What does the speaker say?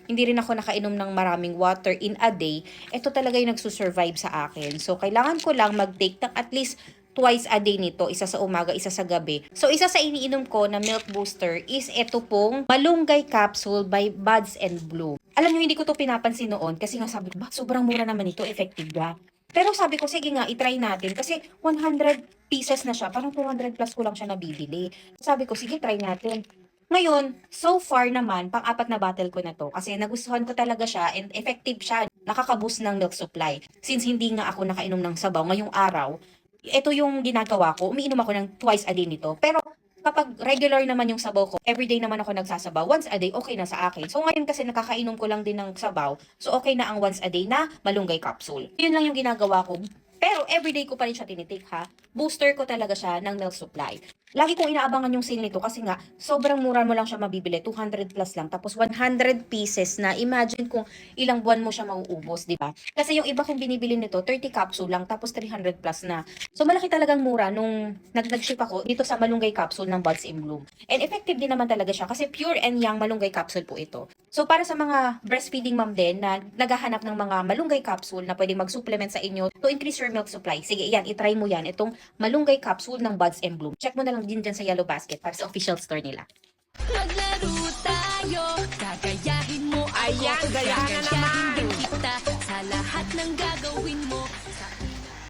hindi rin ako nakainom ng maraming water in a day, ito talaga yung nagsusurvive sa akin. So, kailangan ko lang mag-take ng at least twice a day nito, isa sa umaga, isa sa gabi. So, isa sa iniinom ko na milk booster is ito pong Malunggay Capsule by Buds and Bloom. Alam nyo, hindi ko to pinapansin noon kasi nga sabi ko, sobrang mura naman ito, effective ba? Pero sabi ko, sige nga, itry natin. Kasi 100 pieces na siya. Parang 200 plus ko lang siya nabibili. Sabi ko, sige, try natin. Ngayon, so far naman, pang-apat na bottle ko na to. Kasi nagustuhan ko talaga siya and effective siya. Nakaka-boost ng milk supply. Since hindi nga ako nakainom ng sabaw ngayong araw, ito yung ginagawa ko. Umiinom ako ng twice a day nito. Pero kapag regular naman yung sabaw ko, everyday naman ako nagsasabaw, once a day, okay na sa akin. So ngayon kasi nakakainom ko lang din ng sabaw, so okay na ang once a day na malunggay capsule. Yun lang yung ginagawa ko. Pero everyday ko pa rin siya tinitake ha. Booster ko talaga siya ng milk supply. Lagi kong inaabangan yung sale nito kasi nga, sobrang mura mo lang siya mabibili. 200 plus lang. Tapos 100 pieces na imagine kung ilang buwan mo siya mauubos, di ba? Kasi yung iba kong binibili nito, 30 capsule lang, tapos 300 plus na. So malaki talagang mura nung nag-ship ako dito sa malunggay capsule ng Buds in Bloom. And effective din naman talaga siya kasi pure and young malunggay capsule po ito. So para sa mga breastfeeding mom din na naghahanap ng mga malunggay capsule na pwedeng mag-supplement sa inyo to increase your milk supply. Sige, yan, itry mo yan. Itong malunggay capsule ng Buds and Bloom. Check mo na lang din dyan sa Yellow Basket para sa official store nila. Maglaro tayo, gagayahin mo ako. Ayan, gayahan na naman. Gagayahin din kita sa lahat ng gagawin mo.